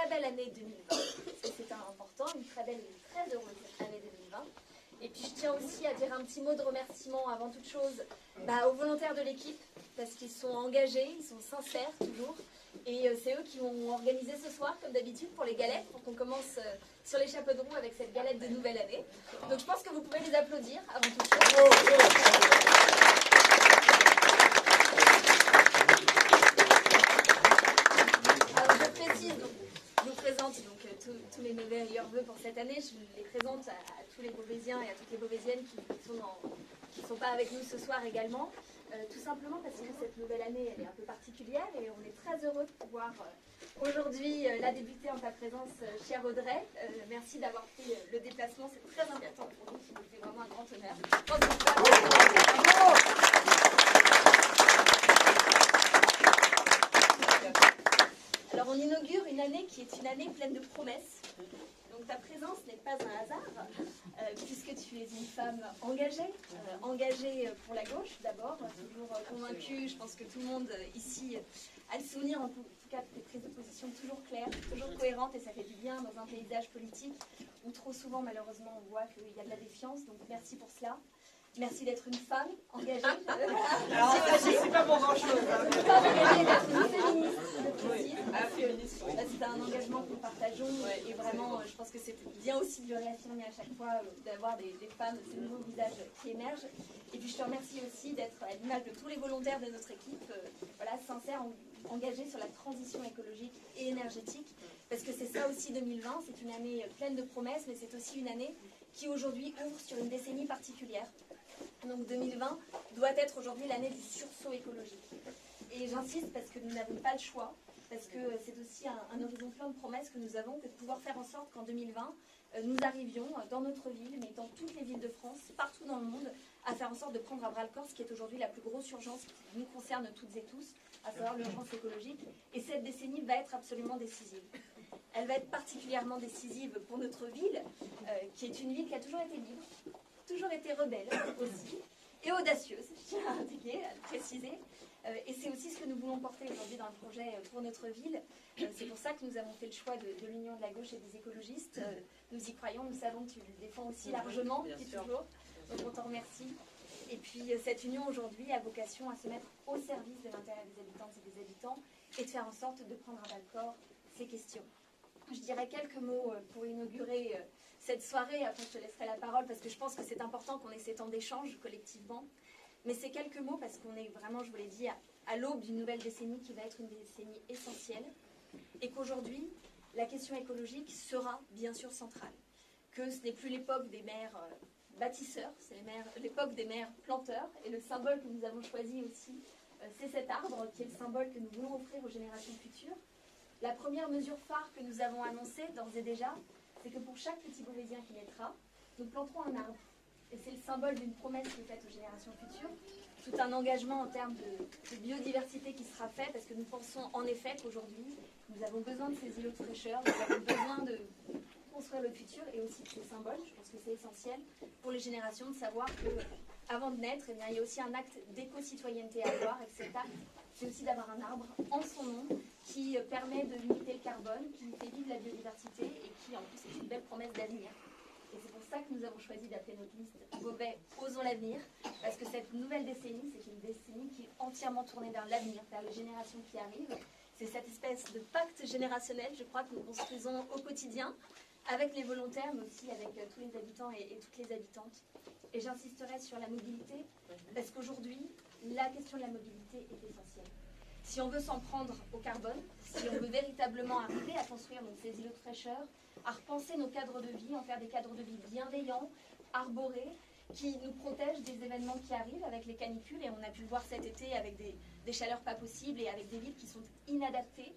très belle année 2020, parce que c'est important, une très belle et une très heureuse année 2020. Et puis je tiens aussi à dire un petit mot de remerciement avant toute chose aux volontaires de l'équipe, parce qu'ils sont engagés, ils sont sincères toujours. Et c'est eux qui vont organiser ce soir, comme d'habitude, pour les galettes, pour qu'on commence sur les chapeaux de roue avec cette galette de nouvelle année. Donc je pense que vous pouvez les applaudir avant toute chose. Alors je précise, je vous présente tous les meilleurs vœux pour cette année. Je les présente à tous les Beauvaisiens et à toutes les Beauvaisiennes qui ne sont pas avec nous ce soir également. Tout simplement parce que cette nouvelle année, elle est un peu particulière et on est très heureux de pouvoir aujourd'hui la débuter en ta présence, chère Audrey. Merci d'avoir fait le déplacement, c'est très important pour nous, ça nous fait vraiment un grand honneur. Alors on inaugure une année qui est une année pleine de promesses. Donc ta présence n'est pas un hasard, puisque tu es une femme engagée, engagée pour la gauche d'abord, toujours convaincue. Je pense que tout le monde ici a le souvenir en tout cas de tes prises de position toujours claires, toujours cohérentes, et ça fait du bien dans un paysage politique où trop souvent malheureusement on voit qu'il y a de la défiance. Donc merci pour cela. Merci d'être une femme engagée. Alors, c'est pas pour grand-chose. Une femme engagée, d'être une féministe. C'est un engagement que nous partageons et vraiment, je pense que c'est bien aussi de le réaffirmer à chaque fois, d'avoir des femmes, ces nouveaux visages qui émergent. Et puis je te remercie aussi d'être à l'image de tous les volontaires de notre équipe, sincères, engagés sur la transition écologique et énergétique. Parce que c'est ça aussi 2020, c'est une année pleine de promesses, mais c'est aussi une année qui aujourd'hui ouvre sur une décennie particulière. Donc 2020 doit être aujourd'hui l'année du sursaut écologique. Et j'insiste parce que nous n'avons pas le choix, parce que c'est aussi un horizon plein de promesses que nous avons, que de pouvoir faire en sorte qu'en 2020, nous arrivions dans notre ville, mais dans toutes les villes de France, partout dans le monde, à faire en sorte de prendre à bras le corps ce qui est aujourd'hui la plus grosse urgence qui nous concerne toutes et tous, à savoir l'urgence écologique. Et cette décennie va être absolument décisive. Elle va être particulièrement décisive pour notre ville, qui est une ville qui a toujours été libre, toujours été rebelle aussi, et audacieuse, je tiens à indiquer, à le préciser. Et c'est aussi ce que nous voulons porter aujourd'hui dans le projet pour notre ville. C'est pour ça que nous avons fait le choix de l'Union de la gauche et des écologistes. Nous y croyons, nous savons que tu le défends aussi largement, depuis toujours. Donc on t'en remercie. Et puis cette union aujourd'hui a vocation à se mettre au service de l'intérêt des habitantes et des habitants et de faire en sorte de prendre à bras-le-corps ces questions. Je dirais quelques mots pour inaugurer cette soirée, après je te laisserai la parole parce que je pense que c'est important qu'on ait ces temps d'échange collectivement. Mais c'est quelques mots parce qu'on est vraiment, je vous l'ai dit, à l'aube d'une nouvelle décennie qui va être une décennie essentielle et qu'aujourd'hui, la question écologique sera bien sûr centrale. Que ce n'est plus l'époque des maires bâtisseurs, c'est l'époque des maires planteurs et le symbole que nous avons choisi aussi, c'est cet arbre qui est le symbole que nous voulons offrir aux générations futures. La première mesure phare que nous avons annoncée d'ores et déjà, c'est que pour chaque petit Beauvaisien qui naîtra, nous planterons un arbre. Et c'est le symbole d'une promesse qui est faite aux générations futures, tout un engagement en termes de biodiversité qui sera fait, parce que nous pensons en effet qu'aujourd'hui, nous avons besoin de ces îlots de fraîcheur, nous avons besoin de construire le futur et aussi de ces symboles. Je pense que c'est essentiel pour les générations de savoir qu'avant de naître, il y a aussi un acte d'éco-citoyenneté à avoir, et que cet acte, c'est aussi d'avoir un arbre en son nom qui permet de limiter le carbone, qui fait vivre la biodiversité et qui en plus est une belle promesse d'avenir. Et c'est pour ça que nous avons choisi d'appeler notre liste Beauvais Osons l'avenir, parce que cette nouvelle décennie, c'est une décennie qui est entièrement tournée vers l'avenir, vers les générations qui arrivent. C'est cette espèce de pacte générationnel, je crois, que nous construisons au quotidien, avec les volontaires, mais aussi avec tous les habitants et toutes les habitantes. Et j'insisterai sur la mobilité, parce qu'aujourd'hui, la question de la mobilité est essentielle. Si on veut s'en prendre au carbone, si on veut véritablement arriver à construire donc, ces îlots de fraîcheur, à repenser nos cadres de vie, en faire des cadres de vie bienveillants, arborés, qui nous protègent des événements qui arrivent avec les canicules, et on a pu le voir cet été avec des chaleurs pas possibles et avec des villes qui sont inadaptées,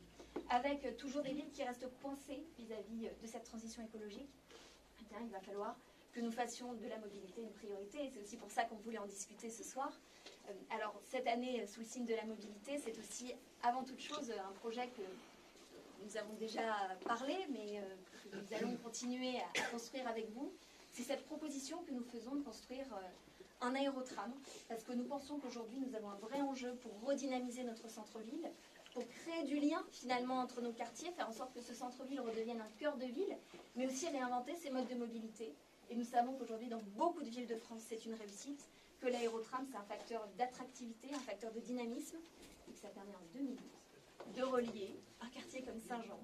avec toujours des villes qui restent coincées vis-à-vis de cette transition écologique. Eh bien, il va falloir que nous fassions de la mobilité une priorité, et c'est aussi pour ça qu'on voulait en discuter ce soir. Alors, cette année, sous le signe de la mobilité, c'est aussi, avant toute chose, un projet que nous avons déjà parlé, mais que nous allons continuer à construire avec vous. C'est cette proposition que nous faisons de construire un aérotram, parce que nous pensons qu'aujourd'hui, nous avons un vrai enjeu pour redynamiser notre centre-ville, pour créer du lien finalement entre nos quartiers, faire en sorte que ce centre-ville redevienne un cœur de ville, mais aussi réinventer ses modes de mobilité. Et nous savons qu'aujourd'hui, dans beaucoup de villes de France, c'est une réussite, que l'aérotram, c'est un facteur d'attractivité, un facteur de dynamisme, et que ça permet en 2012 de relier un quartier comme Saint-Jean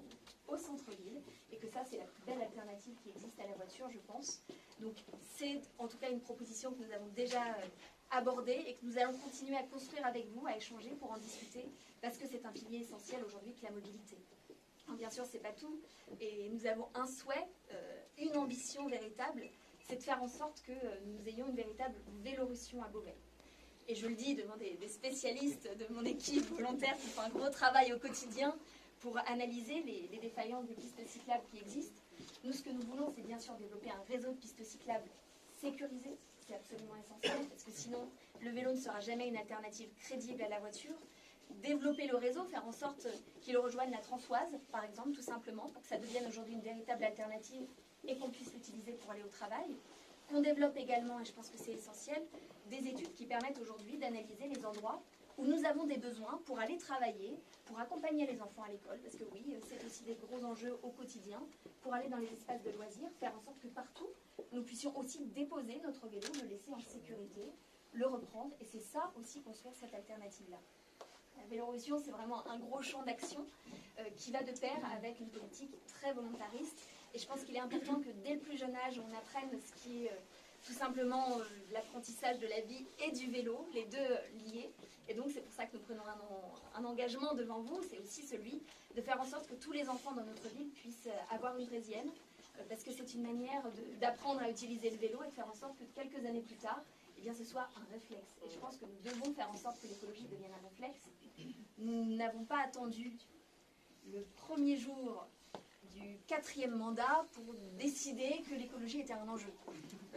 au centre-ville, et que ça, c'est la plus belle alternative qui existe à la voiture, je pense. Donc, c'est en tout cas une proposition que nous avons déjà abordée et que nous allons continuer à construire avec vous, à échanger pour en discuter, parce que c'est un pilier essentiel aujourd'hui que la mobilité. Alors, bien sûr, c'est pas tout, et nous avons un souhait, une ambition véritable, c'est de faire en sorte que nous ayons une véritable Vélorussion à Beauvais. Et je le dis devant des spécialistes de mon équipe volontaire qui font un gros travail au quotidien pour analyser les défaillances des pistes cyclables qui existent. Nous, ce que nous voulons, c'est bien sûr développer un réseau de pistes cyclables sécurisé. C'est absolument essentiel, parce que sinon, le vélo ne sera jamais une alternative crédible à la voiture. Développer le réseau, faire en sorte qu'il rejoigne la Transoise, par exemple, tout simplement, pour que ça devienne aujourd'hui une véritable alternative et qu'on puisse l'utiliser pour aller au travail. Qu'on développe également, et je pense que c'est essentiel, des études qui permettent aujourd'hui d'analyser les endroits où nous avons des besoins pour aller travailler, pour accompagner les enfants à l'école, parce que oui, c'est aussi des gros enjeux au quotidien, pour aller dans les espaces de loisirs, faire en sorte que partout, nous puissions aussi déposer notre vélo, le laisser en sécurité, le reprendre, et c'est ça aussi construire cette alternative-là. La Vélorussion, c'est vraiment un gros champ d'action qui va de pair avec une politique très volontariste. Et je pense qu'il est important que dès le plus jeune âge, on apprenne ce qui est tout simplement l'apprentissage de la vie et du vélo, les deux liés. Et donc c'est pour ça que nous prenons un engagement devant vous, c'est aussi celui de faire en sorte que tous les enfants dans notre ville puissent avoir une draisienne, parce que c'est une manière d'apprendre à utiliser le vélo et de faire en sorte que quelques années plus tard, eh bien, ce soit un réflexe. Et je pense que nous devons faire en sorte que l'écologie devienne un réflexe. Nous n'avons pas attendu le premier jour du 4e mandat pour décider que l'écologie était un enjeu.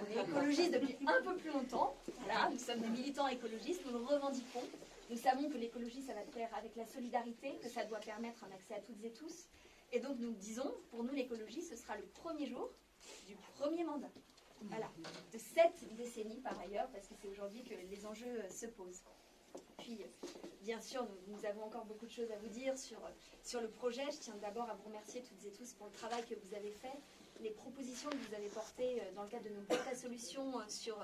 On est écologistes depuis un peu plus longtemps. Voilà, nous sommes des militants écologistes, nous le revendiquons. Nous savons que l'écologie, ça va de pair avec la solidarité, que ça doit permettre un accès à toutes et tous. Et donc nous disons, pour nous l'écologie, ce sera le premier jour du premier mandat. Voilà, de cette décennie par ailleurs, parce que c'est aujourd'hui que les enjeux se posent. Puis, bien sûr, nous avons encore beaucoup de choses à vous dire sur le projet. Je tiens d'abord à vous remercier toutes et tous pour le travail que vous avez fait, les propositions que vous avez portées dans le cadre de nos boîtes à solutions sur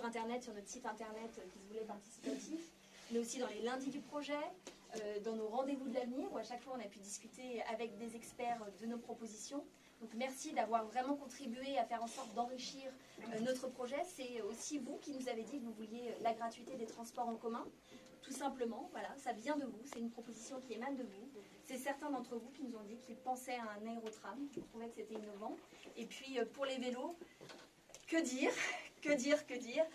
Internet, sur notre site Internet qui se voulait participatif, mais aussi dans les lundis du projet, dans nos rendez-vous de l'avenir, où à chaque fois on a pu discuter avec des experts de nos propositions. Donc merci d'avoir vraiment contribué à faire en sorte d'enrichir notre projet. C'est aussi vous qui nous avez dit que vous vouliez la gratuité des transports en commun. Tout simplement, voilà, ça vient de vous, c'est une proposition qui émane de vous. C'est certains d'entre vous qui nous ont dit qu'ils pensaient à un aérotram, qu'ils trouvaient que c'était innovant. Et puis pour les vélos, que dire, que dire, que dire.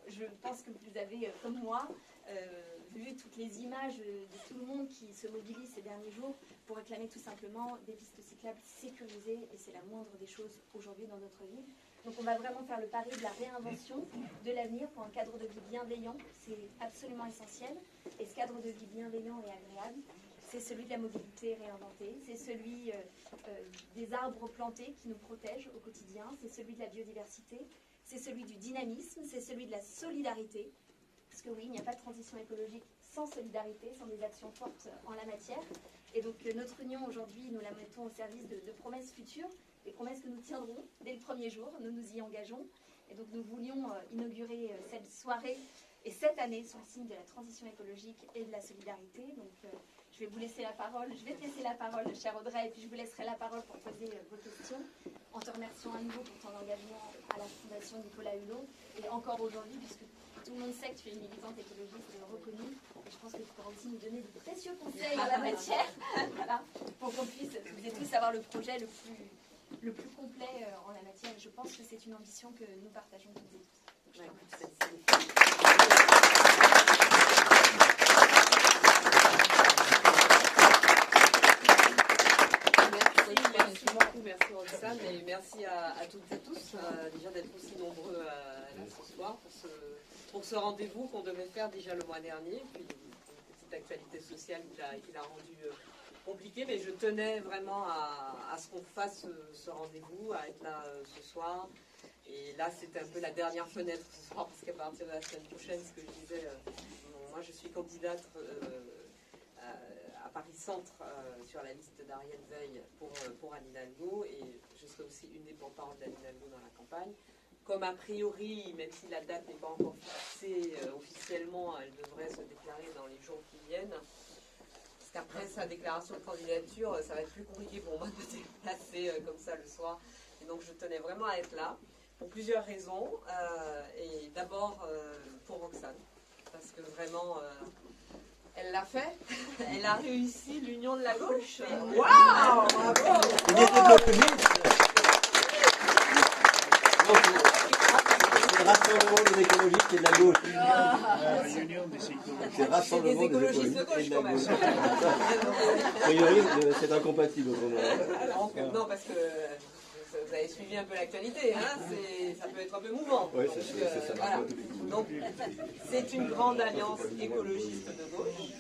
Je pense que vous avez, comme moi, vu toutes les images de tout le monde qui se mobilise ces derniers jours pour réclamer tout simplement des pistes cyclables sécurisées, et c'est la moindre des choses aujourd'hui dans notre ville. Donc on va vraiment faire le pari de la réinvention de l'avenir pour un cadre de vie bienveillant, c'est absolument essentiel. Et ce cadre de vie bienveillant et agréable, c'est celui de la mobilité réinventée, c'est celui des arbres plantés qui nous protègent au quotidien, c'est celui de la biodiversité, c'est celui du dynamisme, c'est celui de la solidarité. Parce que oui, il n'y a pas de transition écologique sans solidarité, sans des actions fortes en la matière. Et donc notre union aujourd'hui, nous la mettons au service de promesses futures, des promesses que nous tiendrons dès le premier jour, nous nous y engageons. Et donc nous voulions inaugurer cette soirée et cette année sous le signe de la transition écologique et de la solidarité. Donc je vais vous laisser la parole, je vais te laisser la parole, cher Audrey, et puis je vous laisserai la parole pour poser vos questions, en te remerciant à nouveau pour ton engagement à la Fondation Nicolas Hulot, et encore aujourd'hui, puisque tout le monde sait que tu es une militante écologiste reconnue, et je pense que tu pourras aussi nous donner de précieux conseils en la matière, voilà, pour qu'on puisse toutes et tous avoir le projet le plus complet en la matière. Et je pense que c'est une ambition que nous partageons toutes et tous. Merci beaucoup, merci Roxane, et merci à toutes et tous déjà d'être aussi nombreux là ce soir pour ce rendez-vous qu'on devait faire déjà le mois dernier, puis une petite actualité sociale qui l'a rendu compliqué, mais je tenais vraiment à ce qu'on fasse ce rendez-vous, à être là ce soir. Et là, c'était un peu la dernière fenêtre ce soir, parce qu'à partir de la semaine prochaine, ce que je disais, moi je suis candidate Paris Centre sur la liste d'Ariel Veil pour Anne Hidalgo, et je serai aussi une des porte-parole d'Anne Hidalgo dans la campagne. Comme a priori, même si la date n'est pas encore fixée officiellement, elle devrait se déclarer dans les jours qui viennent. Parce qu'après sa déclaration de candidature, ça va être plus compliqué pour moi de me déplacer comme ça le soir. Et donc je tenais vraiment à être là, pour plusieurs raisons. Et d'abord pour Roxane, parce que vraiment... elle l'a fait, elle a réussi l'union de la gauche. Waouh, bravo! C'est le rassemblement des écologistes et de la gauche. C'est le rassemblement des écologistes de gauche, et de la quand même. gauche. A priori, c'est incompatible. Non, parce que vous avez suivi un peu l'actualité, hein, ça peut être un peu mouvant. Oui, c'est ça. Voilà. Donc, c'est une grande alliance écologiste de gauche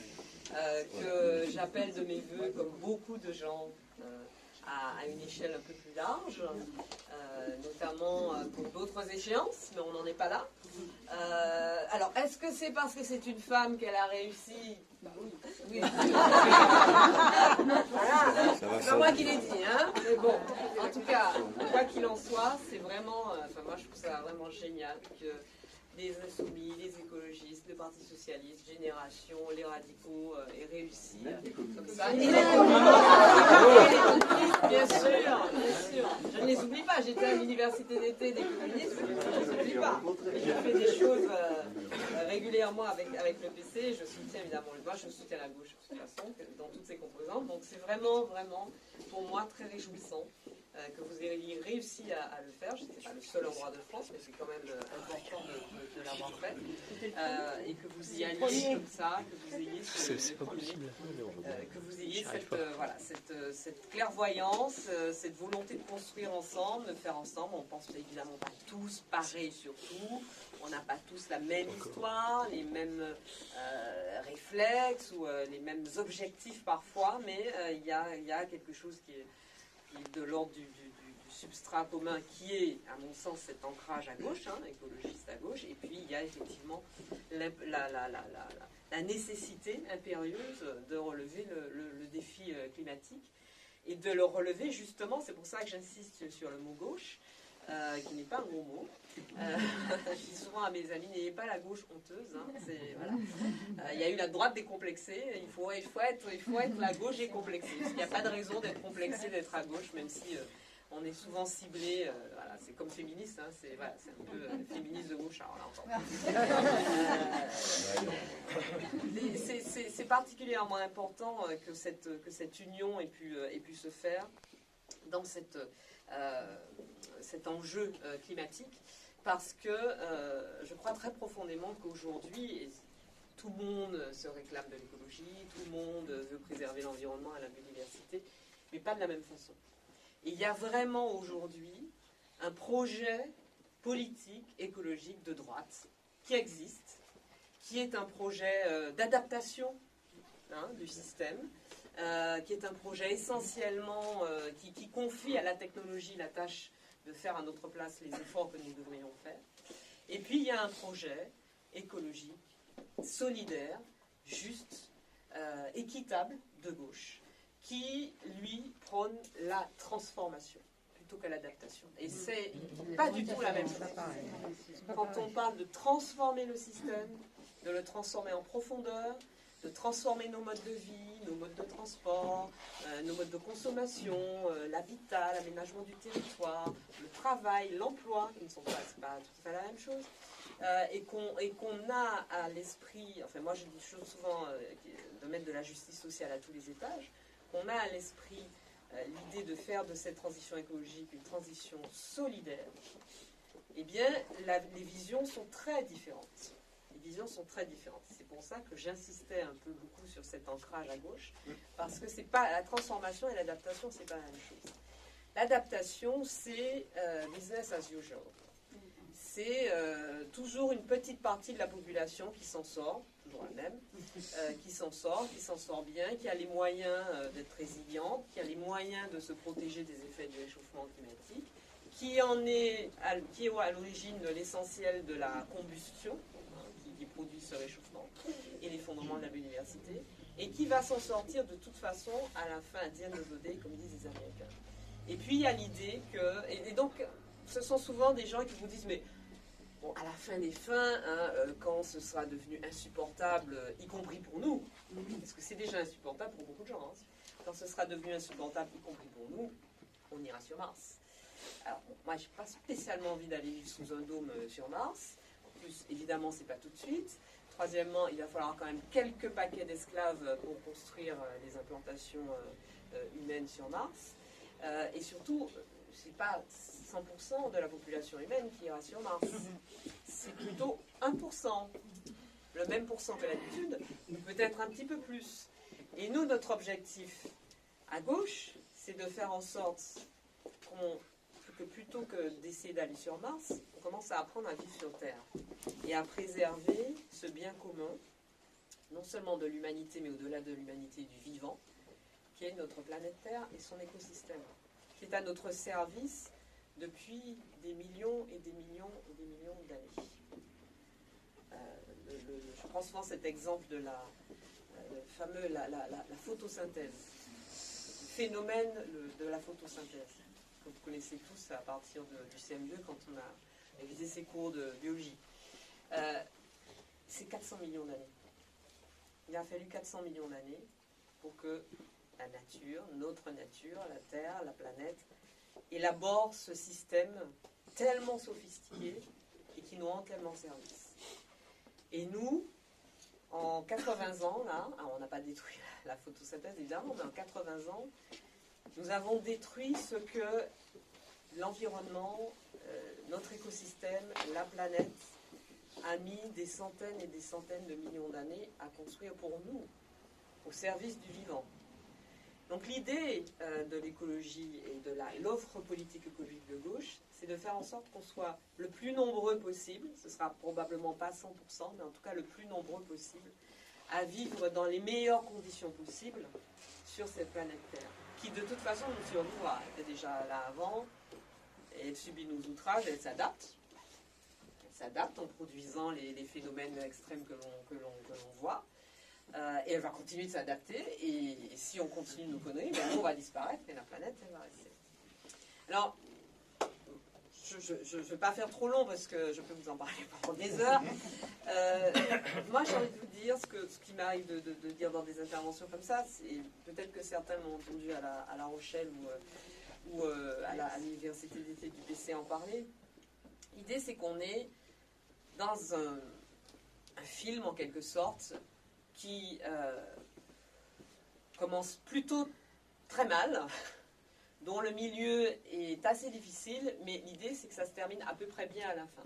que j'appelle de mes voeux, comme beaucoup de gens, à une échelle un peu plus large, notamment pour d'autres échéances, mais on n'en est pas là. Alors, est-ce que c'est parce que c'est une femme qu'elle a réussi? Oui. Voilà. C'est pas moi qui l'ai dit, hein. Mais bon, en tout cas, quoi qu'il en soit, c'est vraiment, moi je trouve ça vraiment génial que les insoumis, les écologistes, le Parti socialiste, Génération, les radicaux aient réussi comme ça. Et les communistes, bien sûr. Je ne les oublie pas. J'étais à l'université d'été des communistes, je ne les oublie pas. Je fais des choses régulièrement avec le PC. Je soutiens évidemment le droit, je soutiens la gauche de toute façon, dans toutes ses composantes. Donc c'est vraiment, pour moi, très réjouissant que vous ayez réussi à le faire. Je n'étais pas le seul endroit de France, mais c'est quand même important de l'avoir fait. Et que vous y alliez comme ça, que vous ayez cette clairvoyance, cette volonté de construire ensemble, de faire ensemble. On ne pense évidemment pas tous pareil sur tout. On n'a pas tous la même histoire, les mêmes réflexes ou les mêmes objectifs parfois, mais il y a quelque chose qui est de l'ordre du substrat commun qui est, à mon sens, cet ancrage à gauche, écologiste à gauche, et puis il y a effectivement la nécessité impérieuse de relever le défi climatique, et de le relever justement, c'est pour ça que j'insiste sur le mot gauche, qui n'est pas un gros mot. Je dis souvent à mes amis, n'ayez pas la gauche honteuse. Voilà. Il y a eu la droite décomplexée, il faut être la gauche décomplexée. Parce qu'il n'y a pas de raison d'être complexé, d'être à gauche, même si on est souvent ciblé. Voilà, c'est comme féministe, c'est un peu féministe de gauche. C'est particulièrement important que cette union ait pu se faire dans cet enjeu climatique, parce que je crois très profondément qu'aujourd'hui, tout le monde se réclame de l'écologie, tout le monde veut préserver l'environnement et la biodiversité, mais pas de la même façon. Et il y a vraiment aujourd'hui un projet politique, écologique de droite qui existe, qui est un projet d'adaptation du système, qui est un projet essentiellement qui confie à la technologie la tâche de faire à notre place les efforts que nous devrions faire. Et puis il y a un projet écologique, solidaire, juste, équitable de gauche, qui, lui, prône la transformation plutôt que l'adaptation. Et c'est pas du tout la même chose. Quand on parle de transformer le système, de le transformer en profondeur, de transformer nos modes de vie, nos modes de transport, nos modes de consommation, l'habitat, l'aménagement du territoire, le travail, l'emploi, qui ne sont pas tout à fait la même chose, et qu'on a à l'esprit, enfin moi je dis souvent de mettre de la justice sociale à tous les étages, qu'on a à l'esprit l'idée de faire de cette transition écologique une transition solidaire, eh bien les visions sont très différentes. Les visions sont très différentes. C'est pour ça que j'insistais un peu beaucoup sur cet ancrage à gauche, parce que c'est pas la transformation et l'adaptation, c'est pas la même chose. L'adaptation, c'est business as usual. C'est toujours une petite partie de la population qui s'en sort, toujours la même, qui s'en sort bien, qui a les moyens d'être résiliente, qui a les moyens de se protéger des effets du réchauffement climatique, qui est à l'origine de l'essentiel de la combustion, qui produit ce réchauffement, et l'effondrement de la biodiversité, et qui va s'en sortir de toute façon à la fin, at the end of the day, comme disent les Américains. Et puis il y a l'idée que... Et donc, ce sont souvent des gens qui vous disent, mais bon, à la fin des fins, hein, quand ce sera devenu insupportable, y compris pour nous, parce que c'est déjà insupportable pour beaucoup de gens, hein, quand ce sera devenu insupportable, y compris pour nous, on ira sur Mars. Alors, bon, moi, je n'ai pas spécialement envie d'aller vivre sous un dôme sur Mars. En plus, évidemment, ce n'est pas tout de suite. Troisièmement, il va falloir quand même quelques paquets d'esclaves pour construire les implantations humaines sur Mars. Et surtout, ce n'est pas 100% de la population humaine qui ira sur Mars. C'est plutôt 1%. Le même pourcent que d'habitude, peut-être un petit peu plus. Et nous, notre objectif à gauche, c'est de faire en sorte que plutôt que d'essayer d'aller sur Mars, on commence à apprendre à vivre sur Terre et à préserver ce bien commun, non seulement de l'humanité, mais au-delà de l'humanité, du vivant, qui est notre planète Terre et son écosystème, qui est à notre service depuis des millions et des millions et des millions d'années. Je prends souvent cet exemple de la photosynthèse, le phénomène de la photosynthèse, que vous connaissez tous à partir du CM2 quand on a révisé ses cours de biologie. C'est 400 millions d'années. Il a fallu 400 millions d'années pour que la nature, notre nature, la Terre, la planète, élabore ce système tellement sophistiqué et qui nous rend tellement service. Et nous, en 80 ans, là, on n'a pas détruit la photosynthèse évidemment, mais en 80 ans, nous avons détruit ce que l'environnement, notre écosystème, la planète, a mis des centaines et des centaines de millions d'années à construire pour nous, au service du vivant. Donc l'idée de l'écologie et de l'offre politique écologique de gauche, c'est de faire en sorte qu'on soit le plus nombreux possible, ce sera probablement pas 100%, mais en tout cas le plus nombreux possible, à vivre dans les meilleures conditions possibles sur cette planète Terre, qui de toute façon nous survivra. Elle était déjà là avant, et elle subit nos outrages, elle s'adapte. Elle s'adapte en produisant les phénomènes extrêmes que l'on voit. Et elle va continuer de s'adapter, et si on continue nos conneries, ben nous on va disparaître, et la planète elle va rester. Alors, je ne vais pas faire trop long parce que je peux vous en parler pendant des heures. Moi j'ai envie de vous dire ce qui m'arrive de dire dans des interventions comme ça, c'est peut-être que certains m'ont entendu à La Rochelle ou à l'université d'été du PC en parler. L'idée c'est qu'on est dans un film en quelque sorte qui commence plutôt très mal, dont le milieu est assez difficile, mais l'idée c'est que ça se termine à peu près bien à la fin.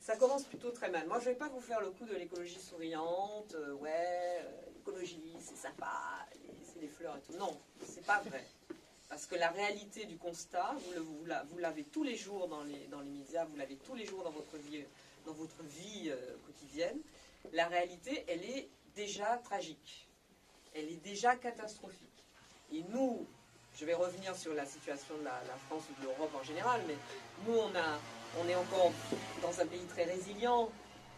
Ça commence plutôt très mal. Moi je ne vais pas vous faire le coup de l'écologie souriante, l'écologie c'est sympa, c'est des fleurs et tout. Non, c'est pas vrai. Parce que la réalité du constat, vous l'avez tous les jours dans les médias, vous l'avez tous les jours dans votre vie quotidienne. La réalité, elle est déjà tragique. Elle est déjà catastrophique. Et nous, je vais revenir sur la situation de la France ou de l'Europe en général, mais nous, on est encore dans un pays très résilient,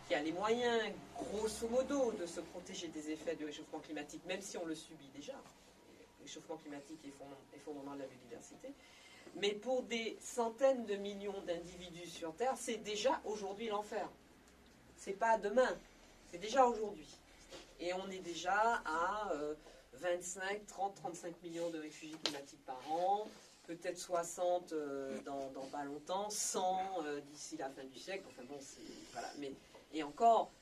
qui a les moyens, grosso modo, de se protéger des effets du réchauffement climatique, même si on le subit déjà. Le réchauffement climatique est fondamental de la biodiversité. Mais pour des centaines de millions d'individus sur Terre, c'est déjà aujourd'hui l'enfer. C'est pas demain, c'est déjà aujourd'hui. Et on est déjà à 25, 30, 35 millions de réfugiés climatiques par an, peut-être 60 dans pas longtemps, 100 d'ici la fin du siècle. Enfin bon, voilà. Et encore,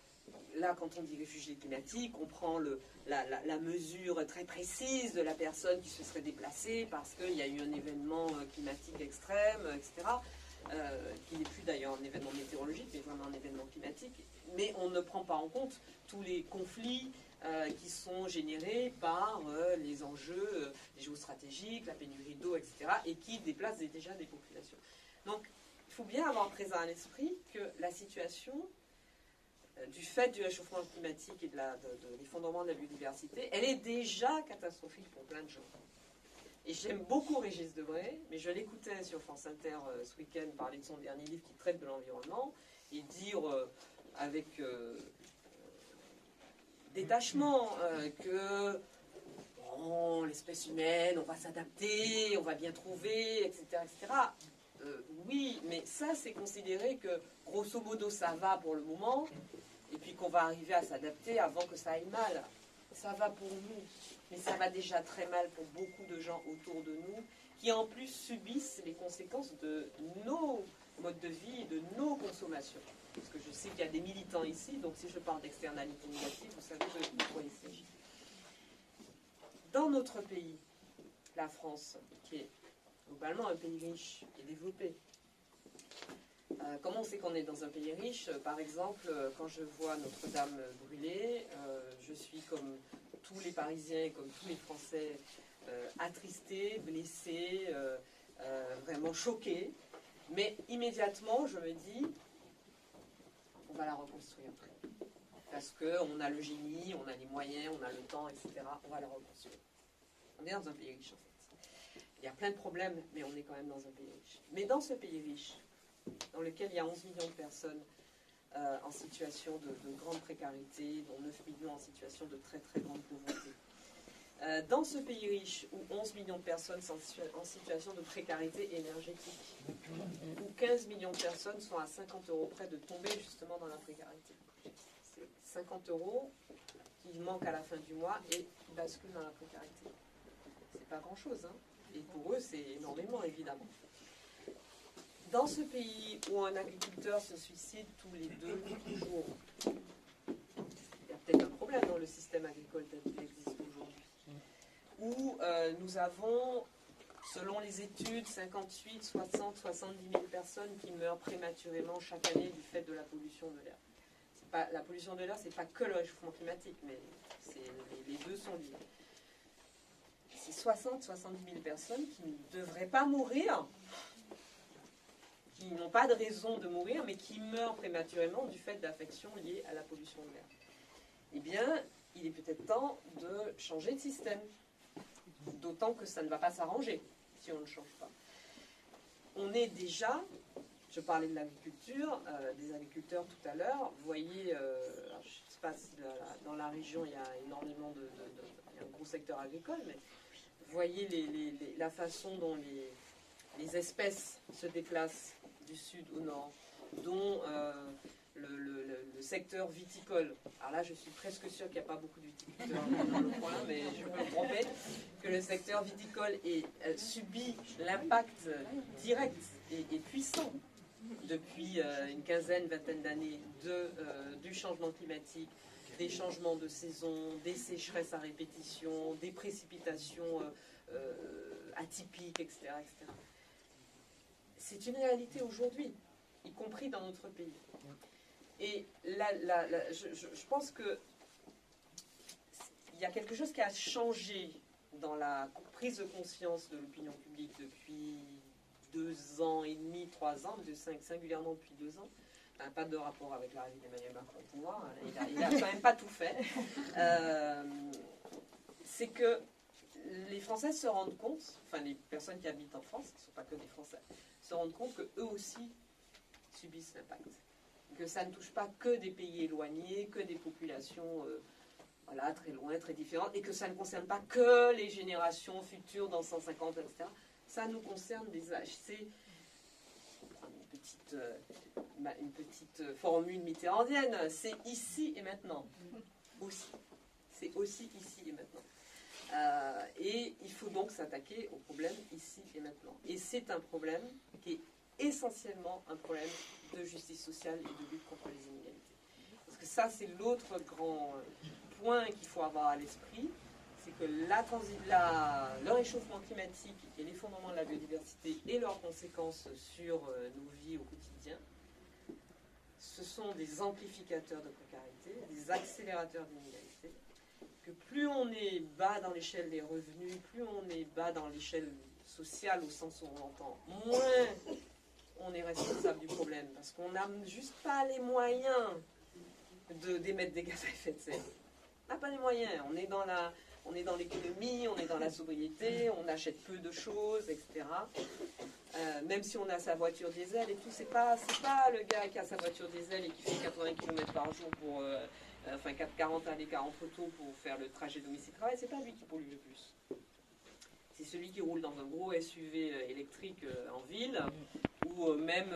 là, quand on dit réfugiés climatiques, on prend la mesure très précise de la personne qui se serait déplacée parce qu'il y a eu un événement climatique extrême, etc., qui n'est plus d'ailleurs un événement météorologique, mais vraiment un événement climatique. Mais on ne prend pas en compte tous les conflits qui sont générés par les enjeux géostratégiques, la pénurie d'eau, etc., et qui déplacent déjà des populations. Donc, il faut bien avoir présent à l'esprit que la situation, du fait du réchauffement climatique et de l'effondrement de la biodiversité, elle est déjà catastrophique pour plein de gens. Et j'aime beaucoup Régis Debray, mais je l'écoutais sur France Inter ce week-end parler de son dernier livre qui traite de l'environnement, et dire avec détachement, que bon, l'espèce humaine, on va s'adapter, on va bien trouver, etc. etc. Oui, mais ça, c'est considérer que, grosso modo, ça va pour le moment, et puis qu'on va arriver à s'adapter avant que ça aille mal. Ça va pour nous, mais ça va déjà très mal pour beaucoup de gens autour de nous, qui en plus subissent les conséquences de nos modes de vie, de nos consommations. Parce que je sais qu'il y a des militants ici, donc si je parle d'externalités négatives, vous savez de quoi il s'agit. Dans notre pays, la France, qui est globalement un pays riche et développé, comment on sait qu'on est dans un pays riche? Par exemple, quand je vois Notre-Dame brûler, je suis comme tous les Parisiens et comme tous les Français attristés, blessés, vraiment choqués. Mais immédiatement, je me dis, on va la reconstruire. Parce qu'on a le génie, on a les moyens, on a le temps, etc. On va la reconstruire. On est dans un pays riche, en fait. Il y a plein de problèmes, mais on est quand même dans un pays riche. Mais dans ce pays riche, dans lequel il y a 11 millions de personnes en situation de grande précarité, dont 9 millions en situation de très très grande pauvreté. Dans ce pays riche, où 11 millions de personnes sont en situation de précarité énergétique, où 15 millions de personnes sont à 50 € près de tomber justement dans la précarité. C'est 50 € qui manquent à la fin du mois et qui basculent dans la précarité. C'est pas grand-chose, hein. Et pour eux, c'est énormément, évidemment. Dans ce pays où un agriculteur se suicide tous les 2 jours, il y a peut-être un problème dans le système agricole tel qu'il existe aujourd'hui. Où nous avons, selon les études, 58, 60, 70 000 personnes qui meurent prématurément chaque année du fait de la pollution de l'air. La pollution de l'air, ce n'est pas que le réchauffement climatique, mais les deux sont liés. C'est 60, 70 000 personnes qui ne devraient pas mourir, qui n'ont pas de raison de mourir, mais qui meurent prématurément du fait d'affections liées à la pollution de l'air. Eh bien, il est peut-être temps de changer de système. D'autant que ça ne va pas s'arranger si on ne change pas. On est déjà, je parlais de l'agriculture, des agriculteurs tout à l'heure, vous voyez, je ne sais pas si dans la région il y a énormément il y a un gros secteur agricole, mais vous voyez la façon dont les espèces se déplacent du sud au nord, dont le secteur viticole. Alors là, je suis presque sûre qu'il n'y a pas beaucoup de viticulteurs dans le coin, mais je peux me tromper, que le secteur viticole subit l'impact direct et puissant depuis une quinzaine, vingtaine d'années du changement climatique, des changements de saison, des sécheresses à répétition, des précipitations atypiques, etc., etc. C'est une réalité aujourd'hui, y compris dans notre pays. Et je pense que il y a quelque chose qui a changé dans la prise de conscience de l'opinion publique depuis 2 ans et demi, 3 ans, singulièrement depuis 2 ans. Pas de rapport avec l'arrivée d'Emmanuel Macron au pouvoir, il n'a quand même pas tout fait. C'est que les Français se rendent compte, enfin les personnes qui habitent en France, qui ne sont pas que des Français, se rendent compte qu'eux aussi subissent l'impact. Que ça ne touche pas que des pays éloignés, que des populations voilà, très loin, très différentes, et que ça ne concerne pas que les générations futures dans 150, etc. Ça nous concerne des âges. C'est une petite formule mitterrandienne, c'est ici et maintenant. Aussi. C'est aussi ici et maintenant. Et il faut donc s'attaquer au problème ici et maintenant. Et c'est un problème qui est essentiellement un problème de justice sociale et de lutte contre les inégalités. Parce que ça, c'est l'autre grand point qu'il faut avoir à l'esprit, c'est que le réchauffement climatique et l'effondrement de la biodiversité et leurs conséquences sur nos vies au quotidien, ce sont des amplificateurs de précarité, des accélérateurs d'inégalité, que plus on est bas dans l'échelle des revenus, plus on est bas dans l'échelle sociale au sens où on entend, moins on est responsable du problème, parce qu'on n'a juste pas les moyens d'émettre des gaz à effet de serre. On n'a pas les moyens, on est dans l'économie, on est dans la sobriété, on achète peu de choses, etc. Même si on a sa voiture diesel et tout, c'est pas le gars qui a sa voiture diesel et qui fait 80 km par jour pour enfin 40 aller, 40 retours pour faire le trajet domicile-travail, c'est pas lui qui pollue le plus. C'est celui qui roule dans un gros SUV électrique en ville, ou même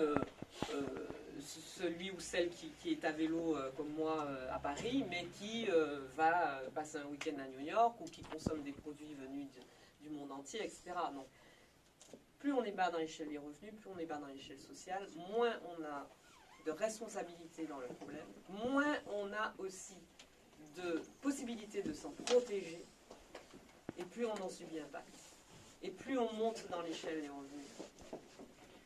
celui ou celle qui est à vélo comme moi à Paris, mais qui va passer un week-end à New York, ou qui consomme des produits venus du monde entier, etc. Donc, plus on est bas dans l'échelle des revenus, plus on est bas dans l'échelle sociale, moins on a de responsabilité dans le problème, moins on a aussi de possibilité de s'en protéger, et plus on en subit l'impact. Et plus on monte dans l'échelle des revenus,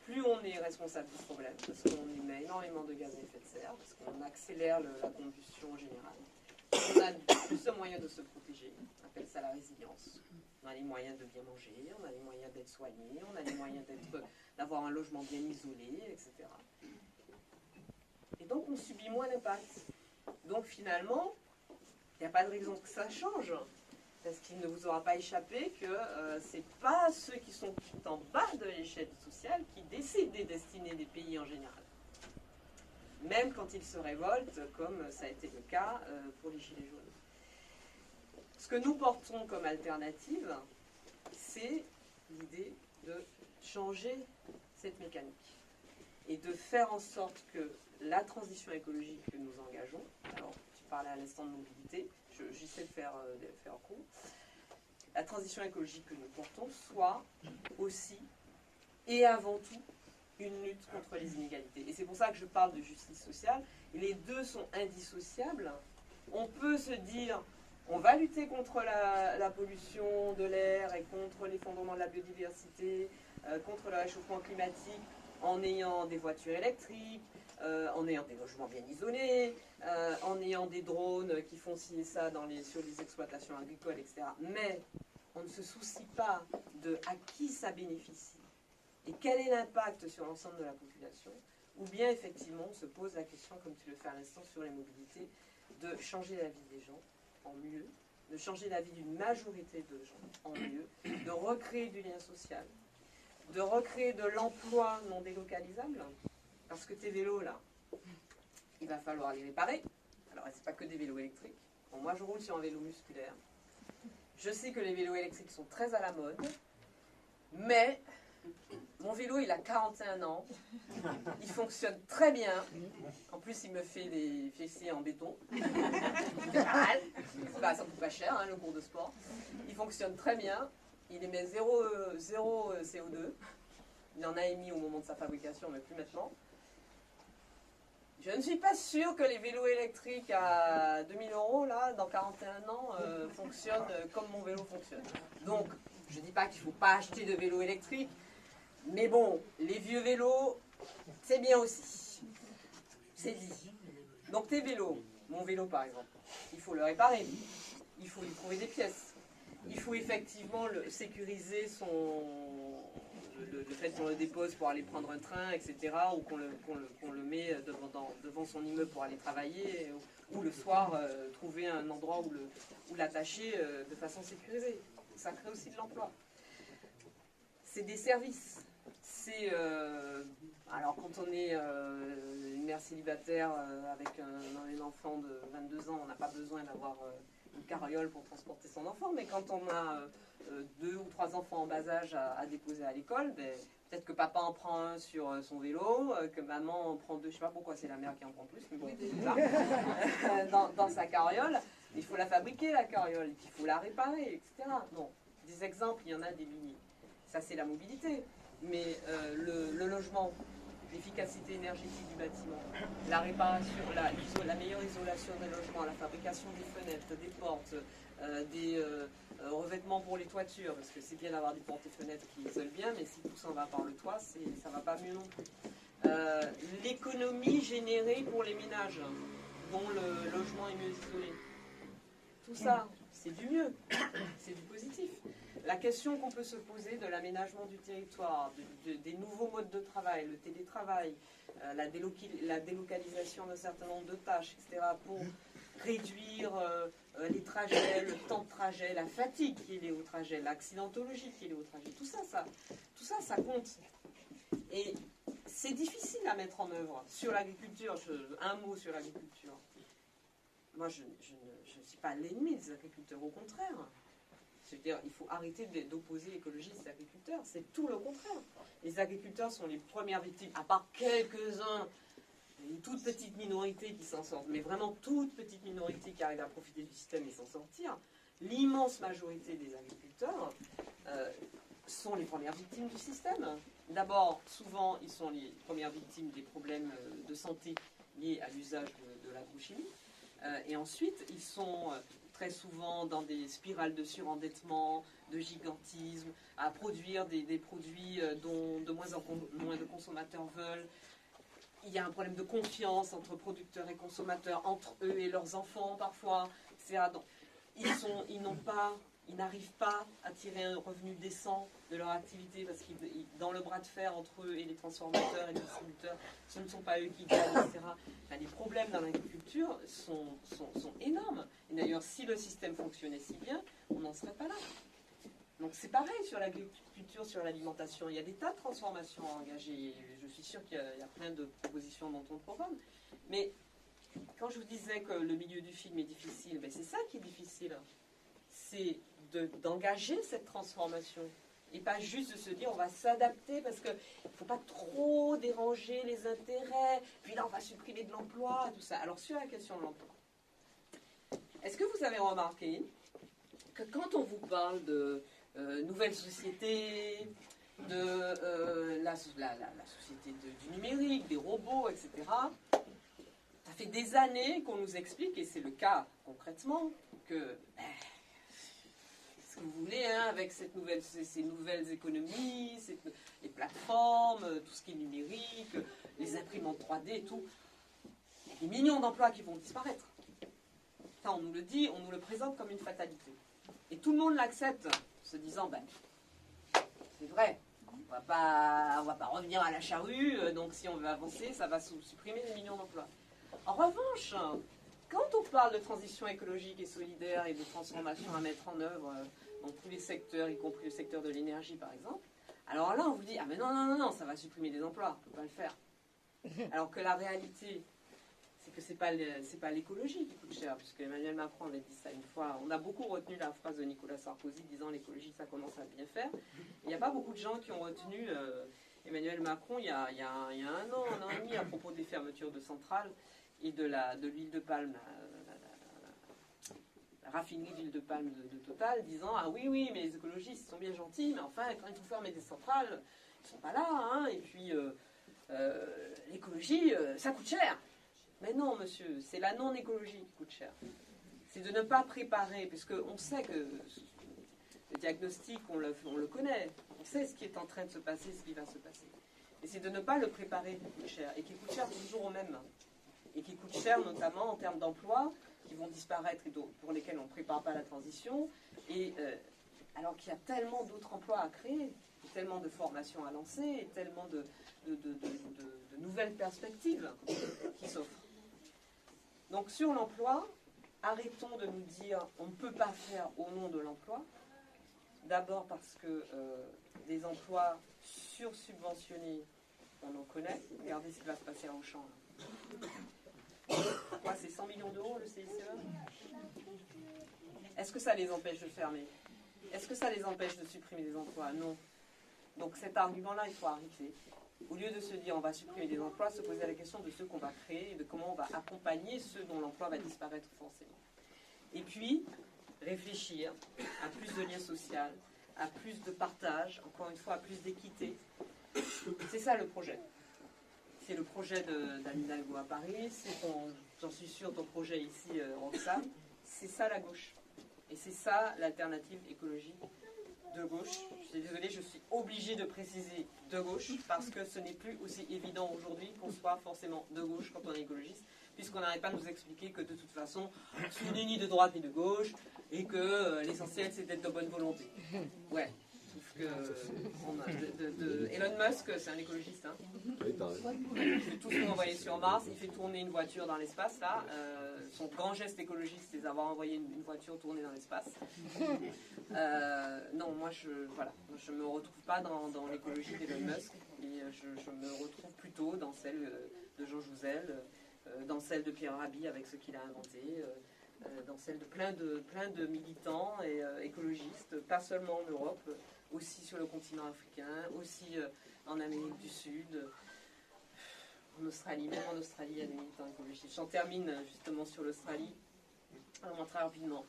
plus on est responsable du problème, parce qu'on émet énormément de gaz à effet de serre, parce qu'on accélère la combustion générale. On a plus de moyens de se protéger, on appelle ça la résilience. On a les moyens de bien manger, on a les moyens d'être soigné, on a les moyens d'avoir un logement bien isolé, etc. Et donc on subit moins l'impact. Donc finalement, il n'y a pas de raison que ça change. Parce qu'il ne vous aura pas échappé que ce n'est pas ceux qui sont en bas de l'échelle sociale qui décident des destinées des pays en général. Même quand ils se révoltent, comme ça a été le cas pour les Gilets jaunes. Ce que nous portons comme alternative, c'est l'idée de changer cette mécanique et de faire en sorte que la transition écologique que nous engageons, alors tu parlais à l'instant de mobilité, j'essaie de faire court, la transition écologique que nous portons soit aussi et avant tout une lutte contre les inégalités. Et c'est pour ça que je parle de justice sociale. Et les deux sont indissociables. On peut se dire, on va lutter contre la pollution de l'air et contre l'effondrement de la biodiversité, contre le réchauffement climatique, en ayant des voitures électriques, en ayant des logements bien isolés, en ayant des drones qui font ci et ça sur les exploitations agricoles, etc. Mais on ne se soucie pas de à qui ça bénéficie et quel est l'impact sur l'ensemble de la population, ou bien effectivement on se pose la question, comme tu le fais à l'instant sur les mobilités, de changer la vie des gens en mieux, de changer la vie d'une majorité de gens en mieux, de recréer du lien social, de recréer de l'emploi non délocalisable, parce que tes vélos là, il va falloir les réparer. Alors c'est pas que des vélos électriques. Bon, moi je roule sur un vélo musculaire. Je sais que les vélos électriques sont très à la mode, mais mon vélo il a 41 ans, il fonctionne très bien. En plus il me fait des fessiers en béton. Bah, ça coûte pas cher hein, le cours de sport. Il fonctionne très bien, il émet 0 CO2. Il en a émis au moment de sa fabrication, mais plus maintenant. Je ne suis pas sûre que les vélos électriques à 2000 €, là, dans 41 ans, fonctionnent comme mon vélo fonctionne. Donc, je ne dis pas qu'il ne faut pas acheter de vélo électrique, mais bon, les vieux vélos, c'est bien aussi. C'est dit. Donc tes vélos, mon vélo par exemple, il faut le réparer, il faut lui trouver des pièces, il faut effectivement sécuriser le fait qu'on le dépose pour aller prendre un train, etc., ou qu'on le met devant son immeuble pour aller travailler, ou le soir trouver un endroit où l'attacher de façon sécurisée. Ça crée aussi de l'emploi. C'est des services. Alors quand on est une mère célibataire avec un enfant de 22 ans, on n'a pas besoin d'avoir une carriole pour transporter son enfant, mais quand on a 2 ou 3 enfants en bas âge à déposer à l'école, ben, peut-être que papa en prend un sur son vélo, que maman en prend 2, je ne sais pas pourquoi c'est la mère qui en prend plus, mais bon, dans sa carriole. Il faut la fabriquer la carriole, il faut la réparer, etc. Bon, des exemples, il y en a des milliers. Ça c'est la mobilité, mais le logement, l'efficacité énergétique du bâtiment, la réparation, la meilleure isolation des logements, la fabrication des fenêtres, des portes, des revêtements pour les toitures, parce que c'est bien d'avoir des portes et fenêtres qui isolent bien, mais si tout s'en va par le toit, ça ne va pas mieux non plus. L'économie générée pour les ménages, dont le logement est mieux isolé. Tout ça, c'est du mieux, c'est du positif. La question qu'on peut se poser de l'aménagement du territoire, des nouveaux modes de travail, le télétravail, la délocalisation d'un certain nombre de tâches, etc., pour réduire les trajets, le temps de trajet, la fatigue qui est liée au trajet, l'accidentologie qui est liée au trajet, tout ça, ça compte. Et c'est difficile à mettre en œuvre. Sur l'agriculture, un mot sur l'agriculture. moi je ne suis pas l'ennemi des agriculteurs, au contraire. Je veux dire, il faut arrêter d'opposer écologistes et agriculteurs, c'est tout le contraire. Les agriculteurs sont les premières victimes, à part quelques-uns, une toute petite minorité qui s'en sortent, mais vraiment toute petite minorité qui arrive à profiter du système et s'en sortir. L'immense majorité des agriculteurs sont les premières victimes du système. D'abord, souvent, ils sont les premières victimes des problèmes de santé liés à l'usage de l'agrochimie. Et ensuite, ils sont très souvent dans des spirales de surendettement, de gigantisme, à produire des produits dont de moins en moins de consommateurs veulent. Il y a un problème de confiance entre producteurs et consommateurs, entre eux et leurs enfants parfois. Donc, ils n'arrivent pas à tirer un revenu décent de leur activité parce qu'ils, dans le bras de fer entre eux et les transformateurs et les distributeurs, ce ne sont pas eux qui gagnent, etc. Enfin, les problèmes dans l'agriculture sont énormes. Et d'ailleurs, si le système fonctionnait si bien, on n'en serait pas là. Donc c'est pareil sur l'agriculture, sur l'alimentation. Il y a des tas de transformations à engager. Je suis sûre qu'il y a plein de propositions dans ton programme. Mais quand je vous disais que le milieu du film est difficile, ben c'est ça qui est difficile. C'est d'engager cette transformation. Et pas juste de se dire on va s'adapter parce qu'il ne faut pas trop déranger les intérêts. Puis là on va supprimer de l'emploi, tout ça. Alors sur la question de l'emploi, est-ce que vous avez remarqué que quand on vous parle de nouvelle société, de la société du numérique, des robots, etc., ça fait des années qu'on nous explique, et c'est le cas concrètement, que ce que vous voulez, hein, avec ces nouvelles économies, les plateformes, tout ce qui est numérique, les imprimantes 3D et tout, il y a des millions d'emplois qui vont disparaître. Ça, on nous le dit, on nous le présente comme une fatalité. Et tout le monde l'accepte, se disant, ben, c'est vrai, on va pas revenir à la charrue, donc si on veut avancer, ça va supprimer des millions d'emplois. En revanche, quand on parle de transition écologique et solidaire et de transformation à mettre en œuvre dans tous les secteurs, y compris le secteur de l'énergie par exemple, alors là on vous dit, ah mais non, ça va supprimer des emplois, on ne peut pas le faire. Alors que la réalité, c'est que c'est pas l'écologie qui coûte cher, puisque Emmanuel Macron avait dit ça une fois. On a beaucoup retenu la phrase de Nicolas Sarkozy disant l'écologie ça commence à bien faire. Il n'y a pas beaucoup de gens qui ont retenu Emmanuel Macron il y a un an et demi à propos des fermetures de centrales et de l'huile de palme, la raffinerie d'huile de palme de Total, disant ah oui mais les écologistes sont bien gentils, mais enfin quand il faut fermer des centrales, ils sont pas là, hein, et puis l'écologie ça coûte cher. Mais non, monsieur, c'est la non-écologie qui coûte cher. C'est de ne pas préparer, puisqu'on sait que le diagnostic, on le connaît. On sait ce qui est en train de se passer, ce qui va se passer. Et c'est de ne pas le préparer qui coûte cher, et qui coûte cher toujours aux mêmes. Et qui coûte cher notamment en termes d'emplois, qui vont disparaître et pour lesquels on ne prépare pas la transition. Et alors qu'il y a tellement d'autres emplois à créer, tellement de formations à lancer, et tellement de nouvelles perspectives qui s'offrent. Donc sur l'emploi, arrêtons de nous dire on ne peut pas faire au nom de l'emploi. D'abord parce que des emplois sursubventionnés, on en connaît. Regardez ce qui va se passer à Auchan. Quoi, c'est 100 millions d'euros le CICE? Est-ce que ça les empêche de fermer? Est-ce que ça les empêche de supprimer des emplois? Non. Donc cet argument-là, il faut arrêter. Au lieu de se dire on va supprimer des emplois, se poser la question de ceux qu'on va créer et de comment on va accompagner ceux dont l'emploi va disparaître forcément. Et puis, réfléchir à plus de lien social, à plus de partage, encore une fois, à plus d'équité. C'est ça le projet. C'est le projet d'Anne Hidalgo à Paris, c'est j'en suis sûre, ton projet ici, Roxane. C'est ça la gauche. Et c'est ça l'alternative écologique de gauche. Je suis désolée, je suis obligée de préciser de gauche, parce que ce n'est plus aussi évident aujourd'hui qu'on soit forcément de gauche quand on est écologiste, puisqu'on n'arrête pas de nous expliquer que de toute façon, ce n'est ni de droite ni de gauche, et que l'essentiel c'est d'être de bonne volonté. Ouais. Sauf que Elon Musk, c'est un écologiste. Hein. Oui, c'est tout ce qu'on a envoyé sur Mars. Il fait tourner une voiture dans l'espace. Là, son grand geste écologiste, c'est d'avoir envoyé une voiture tourner dans l'espace. Non, moi, je me retrouve pas dans l'écologie d'Elon Musk. Et je me retrouve plutôt dans celle de Jean Jouzel, dans celle de Pierre Rabhi avec ce qu'il a inventé, dans celle de plein de militants et écologistes, pas seulement en Europe, aussi sur le continent africain, aussi en Amérique du Sud, en Australie, même en Australie, il y a des militants écologistes. J'en termine justement sur l'Australie, vraiment très rapidement.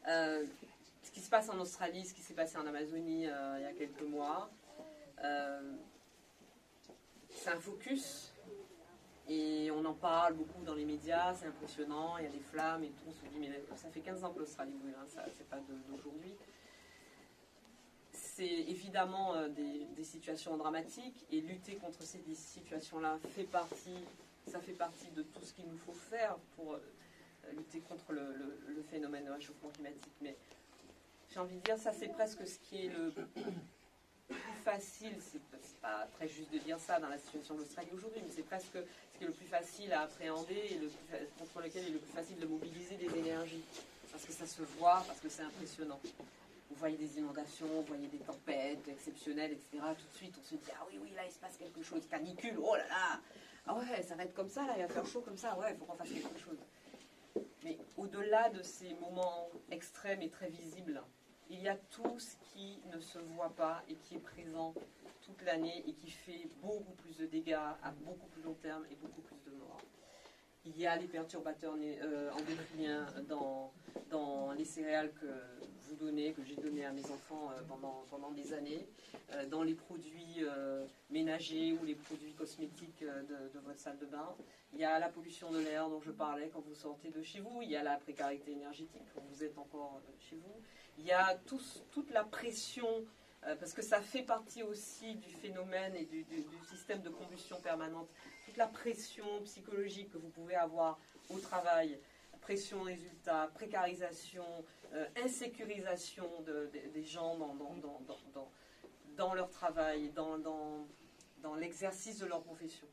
Ce qui se passe en Australie, ce qui s'est passé en Amazonie il y a quelques mois, c'est un focus. Et on en parle beaucoup dans les médias, c'est impressionnant, il y a des flammes et tout, on se dit, mais ça fait 15 ans que l'Australie brûle, hein, ça c'est pas d'aujourd'hui. C'est évidemment des situations dramatiques, et lutter contre ces situations-là ça fait partie de tout ce qu'il nous faut faire pour lutter contre le phénomène de réchauffement climatique. Mais j'ai envie de dire, ça c'est presque ce qui est le plus facile, c'est pas très juste de dire ça dans la situation de l'Australie aujourd'hui, mais c'est presque ce qui est le plus facile à appréhender et contre lequel il est le plus facile de mobiliser des énergies. Parce que ça se voit, parce que c'est impressionnant. Vous voyez des inondations, vous voyez des tempêtes exceptionnelles, etc. Tout de suite, on se dit, ah oui, là, il se passe quelque chose. Canicule, oh là là. Ah ouais, ça va être comme ça, là, il va faire chaud comme ça. Ouais, il faut qu'on fasse quelque chose. Mais au-delà de ces moments extrêmes et très visibles, il y a tout ce qui ne se voit pas et qui est présent toute l'année et qui fait beaucoup plus de dégâts à beaucoup plus long terme et beaucoup plus de morts. Il y a les perturbateurs endocriniens dans les céréales que vous donnez, que j'ai donné à mes enfants pendant des années, dans les produits ménagers ou les produits cosmétiques de votre salle de bain. Il y a la pollution de l'air dont je parlais quand vous sortez de chez vous. Il y a la précarité énergétique quand vous êtes encore chez vous. Il y a toute la pression, parce que ça fait partie aussi du phénomène et du système de combustion permanente, toute la pression psychologique que vous pouvez avoir au travail, pression résultat, précarisation, insécurisation des gens dans leur travail, dans l'exercice de leur profession.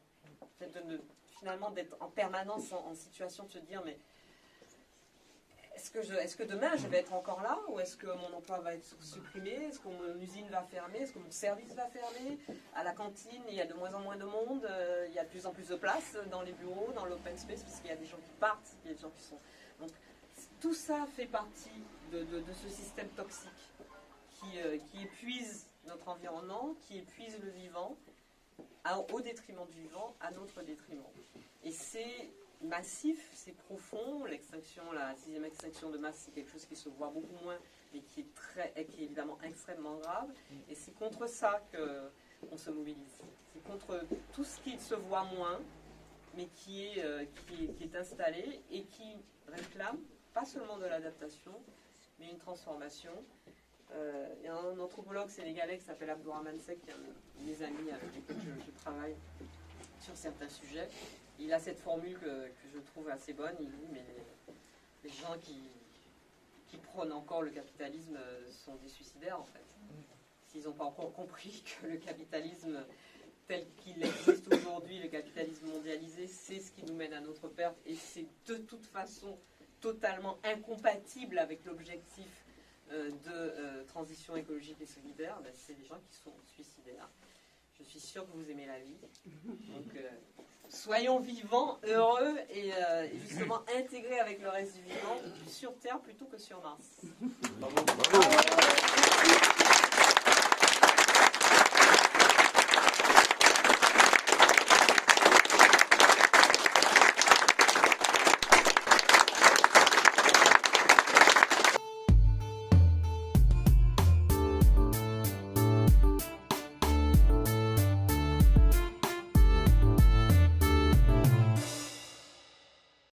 Finalement d'être en permanence en situation de se dire, mais est-ce que demain je vais être encore là, ou est-ce que mon emploi va être supprimé, est-ce que mon usine va fermer, est-ce que mon service va fermer, à la cantine il y a de moins en moins de monde, il y a de plus en plus de place dans les bureaux, dans l'open space, parce qu'il y a des gens qui partent, il y a des gens qui sont... Donc tout ça fait partie de ce système toxique qui épuise notre environnement, qui épuise le vivant, au détriment du vivant, à notre détriment. Et c'est massif, c'est profond. L'extinction, la 6e extinction de masse, c'est quelque chose qui se voit beaucoup moins, mais qui est évidemment extrêmement grave. Et c'est contre ça qu'on se mobilise. C'est contre tout ce qui se voit moins, mais qui est installé et qui réclame pas seulement de l'adaptation, mais une transformation. Il y a un anthropologue sénégalais qui s'appelle Abdourahmane Seck, qui est un de mes amis avec lesquels je travaille sur certains sujets. Il a cette formule que je trouve assez bonne. Il dit, mais les gens qui prônent encore le capitalisme sont des suicidaires, en fait. S'ils n'ont pas encore compris que le capitalisme tel qu'il existe aujourd'hui, le capitalisme mondialisé, c'est ce qui nous mène à notre perte, et c'est de toute façon totalement incompatible avec l'objectif de transition écologique et solidaire, ben, c'est des gens qui sont suicidaires. Je suis sûre que vous aimez la vie. Donc, soyons vivants, heureux et justement intégrés avec le reste du vivant sur Terre plutôt que sur Mars. Bravo. Bravo.